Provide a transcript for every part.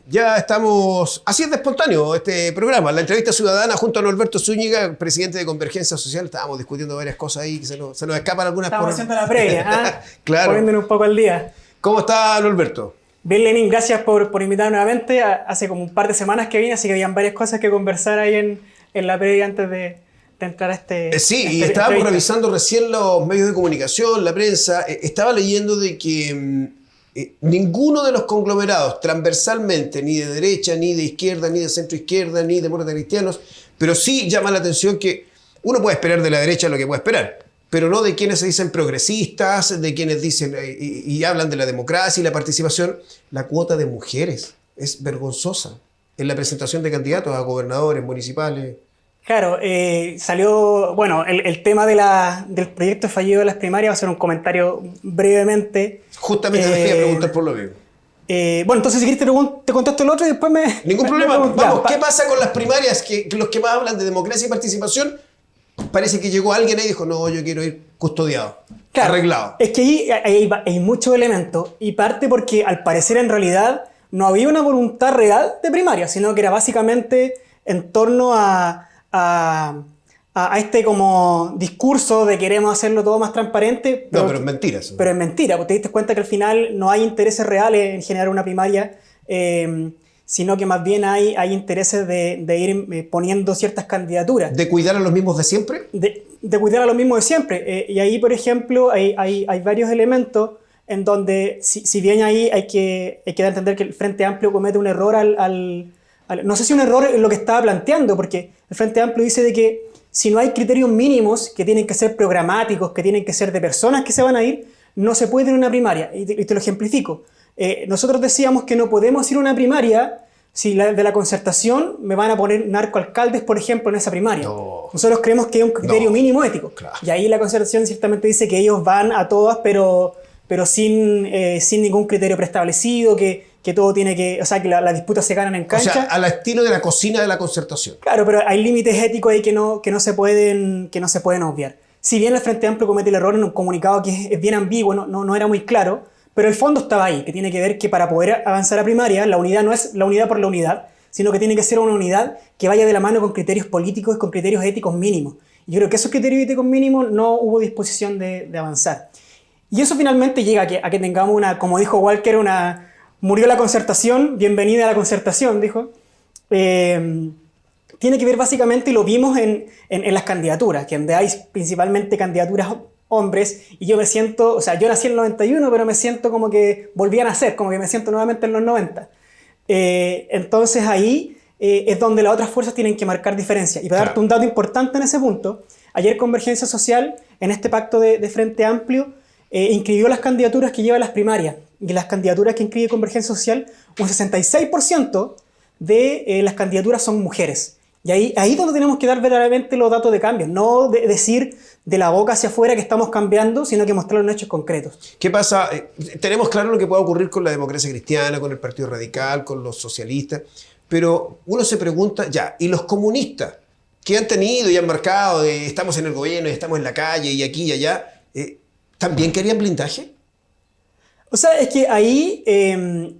Ya estamos, así es de espontáneo este programa, la entrevista ciudadana junto a Norberto Zúñiga, presidente de Convergencia Social. Estábamos discutiendo varias cosas ahí que se nos escapan algunas. Estamos haciendo la previa, Claro. Poniéndonos un poco al día. ¿Cómo está Norberto? Bien, Lenin, gracias por invitarme nuevamente. Hace como un par de semanas que vine, así que habían varias cosas que conversar ahí en la previa antes de entrar a este... Sí, y estábamos revisando recién los medios de comunicación, la prensa. Estaba leyendo de que ninguno de los conglomerados transversalmente, ni de derecha, ni de izquierda, ni de centro izquierda, ni de demócratas cristianos, pero sí llama la atención que uno puede esperar de la derecha lo que puede esperar, pero no de quienes se dicen progresistas, de quienes dicen y hablan de la democracia y la participación. La cuota de mujeres es vergonzosa en la presentación de candidatos a gobernadores municipales. Claro, salió, bueno, el tema del proyecto fallido de las primarias, va a ser un comentario brevemente. Justamente te quería preguntar por lo mismo. Bueno, entonces si quieres te contesto el otro y después me... Ningún problema. Vamos, ¿qué pasa con las primarias? Que los que más hablan de democracia y participación, parece que llegó alguien ahí y dijo, no, yo quiero ir custodiado, claro, arreglado. Es que ahí hay muchos elementos y parte porque al parecer en realidad no había una voluntad real de primaria, sino que era básicamente en torno a este como discurso de queremos hacerlo todo más transparente. Pero es mentira eso. Pero es mentira, porque te diste cuenta que al final no hay intereses reales en generar una primaria, sino que más bien hay intereses de ir poniendo ciertas candidaturas. ¿De cuidar a los mismos de siempre? De cuidar a los mismos de siempre. Y ahí, por ejemplo, hay varios elementos en donde, si bien ahí hay que dar a entender que el Frente Amplio comete un error no sé si un error en lo que estaba planteando, porque el Frente Amplio dice de que si no hay criterios mínimos que tienen que ser programáticos, que tienen que ser de personas que se van a ir, no se puede ir a una primaria. Y te lo ejemplifico. Nosotros decíamos que no podemos ir a una primaria si de la concertación me van a poner narcoalcaldes, por ejemplo, en esa primaria. No. Nosotros creemos que hay un criterio mínimo ético. Claro. Y ahí la concertación ciertamente dice que ellos van a todas, pero sin ningún criterio preestablecido, que todo tiene que... O sea, que las disputas se ganan en cancha. O sea, al estilo de la cocina de la concertación. Claro, pero hay límites éticos ahí que no se pueden obviar. Si bien el Frente Amplio comete el error en un comunicado que es bien ambiguo, no era muy claro, pero el fondo estaba ahí, que tiene que ver que para poder avanzar a primaria, la unidad no es la unidad por la unidad, sino que tiene que ser una unidad que vaya de la mano con criterios políticos y con criterios éticos mínimos. Y yo creo que esos criterios éticos mínimos no hubo disposición de avanzar. Y eso finalmente llega a que tengamos como dijo Walker, murió la concertación, bienvenida a la concertación, dijo. Tiene que ver básicamente, y lo vimos en las candidaturas, que donde hay principalmente candidaturas hombres, y yo me siento, o sea, yo nací en el 91, pero me siento como que volví a nacer, como que me siento nuevamente en los 90. Entonces ahí es donde las otras fuerzas tienen que marcar diferencia. Y para darte un dato importante en ese punto, ayer Convergencia Social, en este pacto de Frente Amplio, inscribió las candidaturas que lleva las primarias. Y las candidaturas que inscribe Convergencia Social, un 66% de las candidaturas son mujeres. Y ahí es donde tenemos que dar verdaderamente los datos de cambio. No decir de la boca hacia afuera que estamos cambiando, sino que mostrarlo en hechos concretos. ¿Qué pasa? Tenemos claro lo que puede ocurrir con la democracia cristiana, con el Partido Radical, con los socialistas, pero uno se pregunta, ya, ¿y los comunistas que han tenido y han marcado, estamos en el gobierno y estamos en la calle y aquí y allá, también querían blindaje? O sea, es que ahí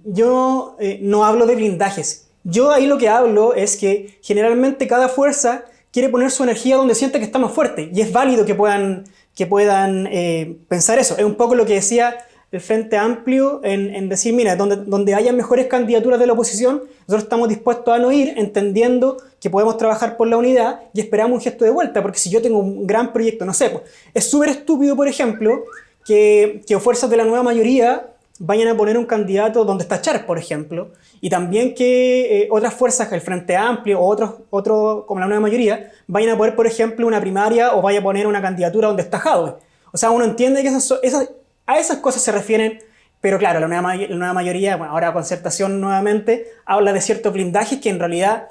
yo no hablo de blindajes. Yo ahí lo que hablo es que generalmente cada fuerza quiere poner su energía donde siente que está más fuerte. Y es válido que puedan pensar eso. Es un poco lo que decía el Frente Amplio en decir, mira, donde haya mejores candidaturas de la oposición, nosotros estamos dispuestos a no ir, entendiendo que podemos trabajar por la unidad y esperamos un gesto de vuelta. Porque si yo tengo un gran proyecto, no sé, pues, es súper estúpido, por ejemplo, que fuerzas de la nueva mayoría vayan a poner un candidato donde está Char, por ejemplo, y también que otras fuerzas, el Frente Amplio o otros como la nueva mayoría, vayan a poner, por ejemplo, una primaria o vaya a poner una candidatura donde está Jadwe. O sea, uno entiende que a esas cosas se refieren, pero claro, la nueva mayoría, bueno, ahora Concertación nuevamente, habla de ciertos blindajes que en realidad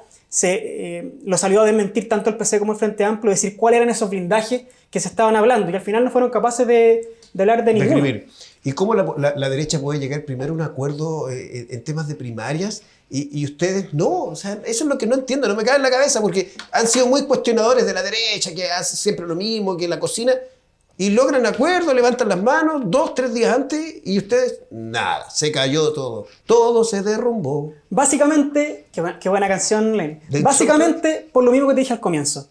lo salió a desmentir tanto el PC como el Frente Amplio, decir cuáles eran esos blindajes que se estaban hablando, y al final no fueron capaces de hablar de ninguno. ¿Y cómo la derecha puede llegar primero a un acuerdo en temas de primarias y ustedes no? O sea, eso es lo que no entiendo, no me cae en la cabeza, porque han sido muy cuestionadores de la derecha, que hace siempre lo mismo, que la cocina. Y logran acuerdo, levantan las manos 2, 3 días antes y ustedes, nada, se cayó todo. Todo se derrumbó. Básicamente, qué buena canción, Len. Básicamente, por lo mismo que te dije al comienzo.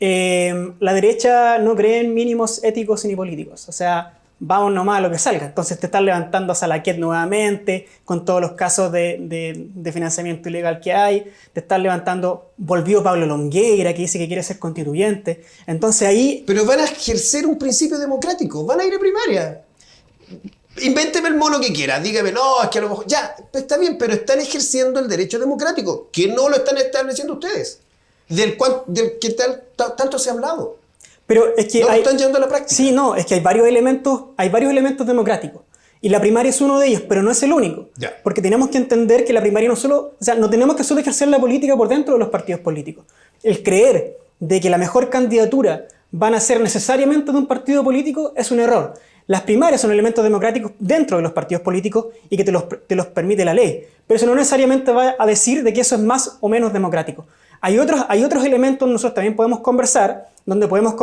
La derecha no cree en mínimos éticos ni políticos. O sea, vamos nomás a lo que salga. Entonces te están levantando a Salaquet nuevamente, con todos los casos de financiamiento ilegal que hay. Te están levantando, volvió Pablo Longueira, que dice que quiere ser constituyente. Entonces ahí... Pero van a ejercer un principio democrático, van a ir a primaria. Invénteme el mono que quiera, dígame, no, es que a lo mejor... Ya, pues está bien, pero están ejerciendo el derecho democrático, que no lo están estableciendo ustedes. Del que tanto se ha hablado. Pero es que no lo están llevando a la práctica. Sí, no, es que hay varios elementos democráticos. Y la primaria es uno de ellos, pero no es el único. Ya. Porque tenemos que entender que la primaria no solo... O sea, no tenemos que solo ejercer la política por dentro de los partidos políticos. El creer de que la mejor candidatura van a ser necesariamente de un partido político es un error. Las primarias son elementos democráticos dentro de los partidos políticos y que te los permite la ley. Pero eso no necesariamente va a decir de que eso es más o menos democrático. Hay otros elementos nosotros también podemos conversar, donde podemos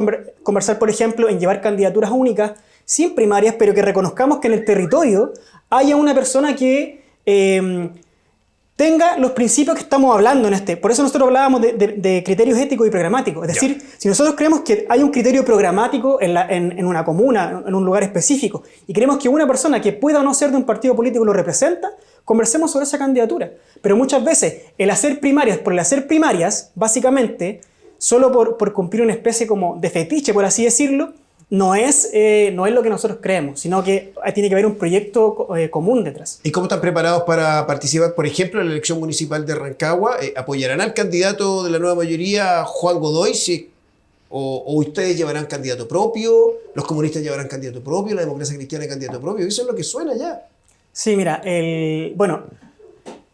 conversar, por ejemplo, en llevar candidaturas únicas sin primarias, pero que reconozcamos que en el territorio haya una persona que tenga los principios que estamos hablando en este. Por eso nosotros hablábamos de criterios éticos y programáticos. Es decir, si nosotros creemos que hay un criterio programático en una comuna, en un lugar específico, y creemos que una persona que pueda o no ser de un partido político lo representa, conversemos sobre esa candidatura. Pero muchas veces el hacer primarias por el hacer primarias, básicamente, solo por cumplir una especie como de fetiche, por así decirlo, no es lo que nosotros creemos, sino que tiene que haber un proyecto común detrás. ¿Y cómo están preparados para participar, por ejemplo, en la elección municipal de Rancagua? ¿Apoyarán al candidato de la nueva mayoría, Juan Godoy, o ustedes llevarán candidato propio, los comunistas llevarán candidato propio, la democracia cristiana candidato propio? Eso es lo que suena ya. Sí, mira,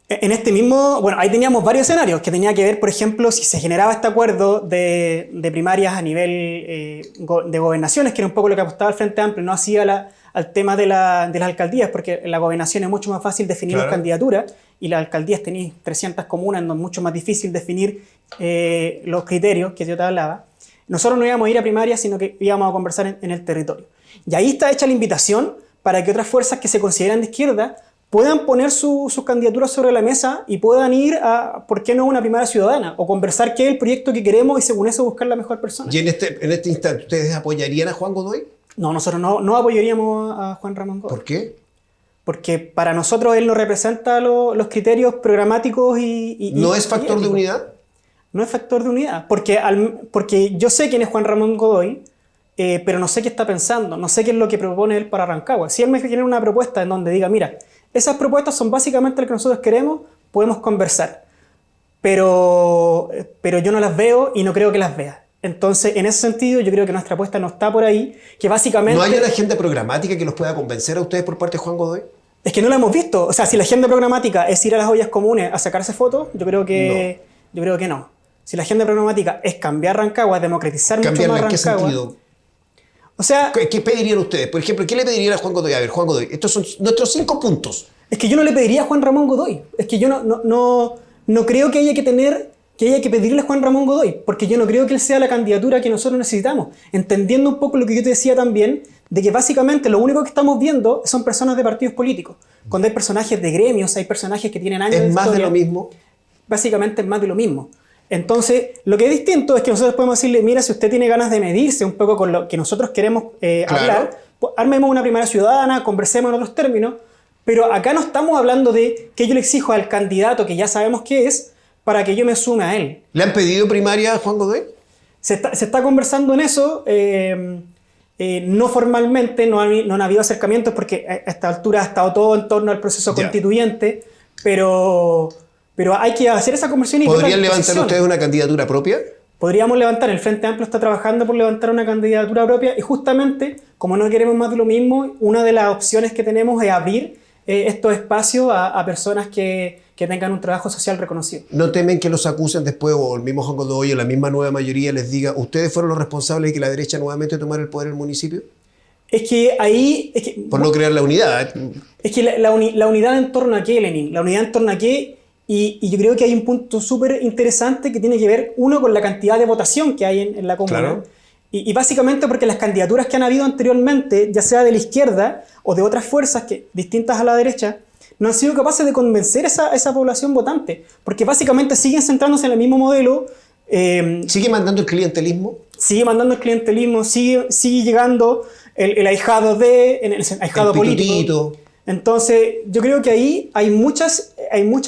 en este mismo... Bueno, ahí teníamos varios escenarios que tenía que ver, por ejemplo, si se generaba este acuerdo de primarias a nivel de gobernaciones, que era un poco lo que apostaba el Frente Amplio, no hacía al tema de las alcaldías, porque en la gobernación es mucho más fácil definir las candidaturas y las alcaldías tenéis 300 comunas, donde es mucho más difícil definir los criterios que yo te hablaba. Nosotros no íbamos a ir a primarias, sino que íbamos a conversar en el territorio. Y ahí está hecha la invitación para que otras fuerzas que se consideran de izquierda puedan poner sus candidaturas sobre la mesa y puedan ir a, ¿por qué no, una primaria ciudadana? O conversar qué es el proyecto que queremos y según eso buscar la mejor persona. ¿Y en este instante ustedes apoyarían a Juan Godoy? No, nosotros no apoyaríamos a Juan Ramón Godoy. ¿Por qué? Porque para nosotros él no representa los criterios programáticos y ¿No es factor de unidad? No es factor de unidad. Porque yo sé quién es Juan Ramón Godoy, pero no sé qué está pensando, no sé qué es lo que propone él para Rancagua. Si él me tiene una propuesta en donde diga, mira, esas propuestas son básicamente lo que nosotros queremos, podemos conversar. Pero yo no las veo y no creo que las vea. Entonces, en ese sentido, yo creo que nuestra apuesta no está por ahí, que básicamente... ¿No hay una agenda programática que los pueda convencer a ustedes por parte de Juan Godoy? Es que no la hemos visto. O sea, si la agenda programática es ir a las ollas comunes a sacarse fotos, yo creo que no. Si la agenda programática es cambiar Rancagua, democratizar mucho más Rancagua... ¿En qué sentido? O sea... ¿Qué pedirían ustedes? Por ejemplo, ¿qué le pedirían a Juan Godoy? A ver, Juan Godoy, estos son nuestros 5 puntos. Es que yo no le pediría a Juan Ramón Godoy. Es que yo no creo que haya que pedirle a Juan Ramón Godoy, porque yo no creo que él sea la candidatura que nosotros necesitamos. Entendiendo un poco lo que yo te decía también, de que básicamente lo único que estamos viendo son personas de partidos políticos. Cuando hay personajes de gremios, hay personajes que tienen años de historia. ¿Es más de lo mismo? Básicamente es más de lo mismo. Entonces, lo que es distinto es que nosotros podemos decirle, mira, si usted tiene ganas de medirse un poco con lo que nosotros queremos hablar, pues, armemos una primaria ciudadana, conversemos en otros términos, pero acá no estamos hablando de que yo le exijo al candidato que ya sabemos qué es, para que yo me sume a él. ¿Le han pedido primaria a Juan Godoy? Se está conversando en eso, no formalmente, no han habido acercamientos porque a esta altura ha estado todo en torno al proceso constituyente, pero hay que hacer esa conversión y... ¿Podrían levantar ustedes una candidatura propia? Podríamos levantar, el Frente Amplio está trabajando por levantar una candidatura propia y justamente, como no queremos más de lo mismo, una de las opciones que tenemos es abrir estos espacios a personas que tengan un trabajo social reconocido. ¿No temen que los acusen después, o el mismo Juan Godoy o la misma nueva mayoría les diga, ustedes fueron los responsables de que la derecha nuevamente tomara el poder en el municipio? Es que ahí... Por no crear la unidad. Es que la unidad en torno a qué, Lenin, la unidad en torno a qué... Y yo creo que hay un punto súper interesante que tiene que ver, uno, con la cantidad de votación que hay en la comuna. Claro. Y básicamente porque las candidaturas que han habido anteriormente, ya sea de la izquierda o de otras fuerzas distintas a la derecha, no han sido capaces de convencer a esa población votante, porque básicamente siguen centrándose en el mismo modelo. ¿Sigue mandando el clientelismo? Sigue mandando el clientelismo, sigue llegando el ahijado el ahijado político. Entonces, yo creo que ahí hay muchas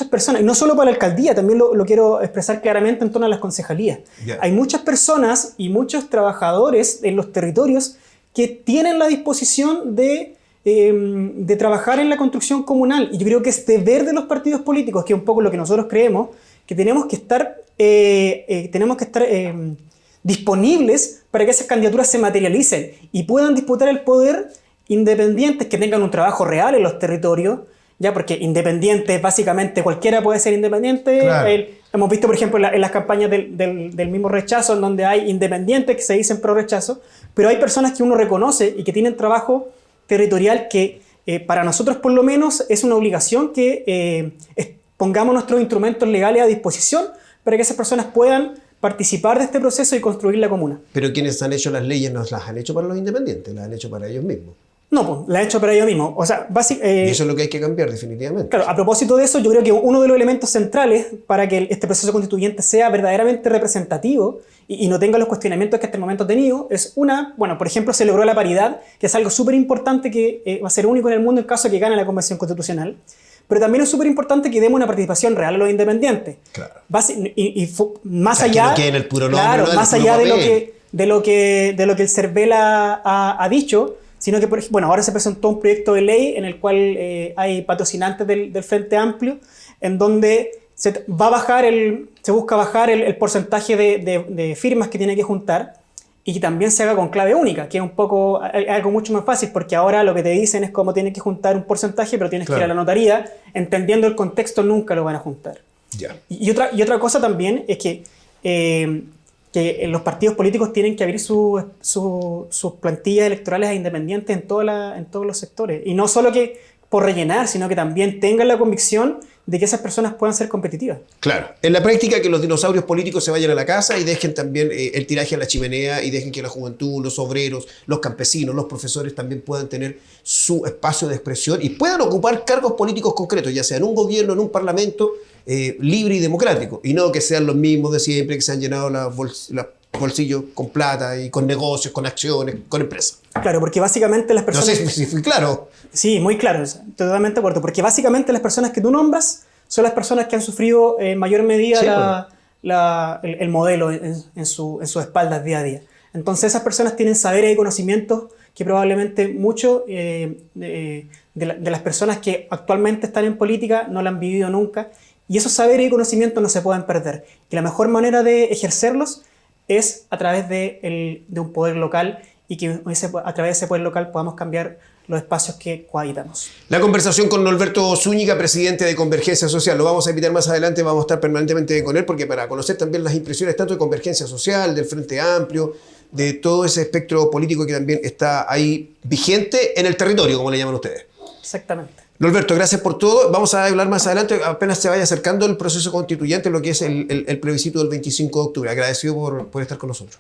personas, y no solo para la alcaldía, también lo quiero expresar claramente en torno a las concejalías. Yeah. Hay muchas personas y muchos trabajadores en los territorios que tienen la disposición de trabajar en la construcción comunal. Y yo creo que es deber de los partidos políticos, que es un poco lo que nosotros creemos, que tenemos que estar disponibles para que esas candidaturas se materialicen y puedan disputar el poder independientes que tengan un trabajo real en los territorios, ya, porque independientes, básicamente cualquiera puede ser independiente. Claro. Hemos visto, por ejemplo, en las campañas del mismo rechazo, en donde hay independientes que se dicen pro rechazo, pero hay personas que uno reconoce y que tienen trabajo territorial que para nosotros por lo menos es una obligación que pongamos nuestros instrumentos legales a disposición para que esas personas puedan participar de este proceso y construir la comuna. Pero quienes han hecho las leyes no las han hecho para los independientes, las han hecho para ellos mismos. No, pues la han hecho para ellos mismos. O sea, y eso es lo que hay que cambiar definitivamente. Claro, a propósito de eso, yo creo que uno de los elementos centrales para que este proceso constituyente sea verdaderamente representativo y no tenga los cuestionamientos que hasta el momento ha tenido, es bueno, por ejemplo, se logró la paridad, que es algo súper importante que va a ser único en el mundo en caso de que gane la Convención Constitucional. Pero también es súper importante que demos una participación real a los independientes. Claro. Más allá, que no en el puro nombre, claro, no más allá de lo que el CERVEL ha dicho, sino que, bueno, ahora se presentó un proyecto de ley en el cual hay patrocinantes del Frente Amplio, en donde se busca bajar el porcentaje de firmas que tiene que juntar y que también se haga con clave única, que es algo mucho más fácil, porque ahora lo que te dicen es cómo tienes que juntar un porcentaje, pero tienes que ir a la notaría, entendiendo el contexto nunca lo van a juntar. Yeah. Y otra cosa también es que los partidos políticos tienen que abrir sus plantillas electorales a independientes en todos los sectores. Y no solo que por rellenar, sino que también tengan la convicción de que esas personas puedan ser competitivas. Claro. En la práctica, que los dinosaurios políticos se vayan a la casa y dejen también el tiraje a la chimenea y dejen que la juventud, los obreros, los campesinos, los profesores también puedan tener su espacio de expresión y puedan ocupar cargos políticos concretos, ya sea en un gobierno, en un parlamento libre y democrático. Y no que sean los mismos de siempre, que se han llenado los bolsillos con plata y con negocios, con acciones, con empresas. Claro, porque básicamente las personas... No sé si fui claro. Sí, muy claro, totalmente de acuerdo, porque básicamente las personas que tú nombras son las personas que han sufrido en mayor medida el modelo en sus espaldas día a día. Entonces esas personas tienen saberes y conocimientos que probablemente muchos de las personas que actualmente están en política no la han vivido nunca, y esos saberes y conocimientos no se pueden perder. Y la mejor manera de ejercerlos es a través de un poder local, y que a través de ese poder local podamos cambiar los espacios que cohabitamos. La conversación con Norberto Zúñiga, presidente de Convergencia Social. Lo vamos a invitar más adelante, vamos a estar permanentemente con él, porque para conocer también las impresiones tanto de Convergencia Social, del Frente Amplio, de todo ese espectro político que también está ahí vigente en el territorio, como le llaman ustedes. Exactamente. Norberto, gracias por todo. Vamos a hablar más adelante, apenas se vaya acercando el proceso constituyente, lo que es el plebiscito del 25 de octubre. Agradecido por estar con nosotros.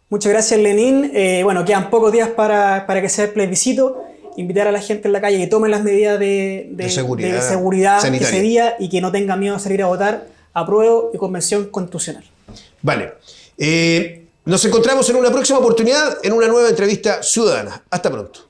Muchas gracias, Lenín. Bueno, quedan pocos días para que sea el plebiscito. Invitar a la gente en la calle que tomen las medidas de seguridad sanitaria ese día y que no tenga miedo a salir a votar. Apruebo y convención constitucional. Vale. Nos encontramos en una próxima oportunidad en una nueva entrevista ciudadana. Hasta pronto.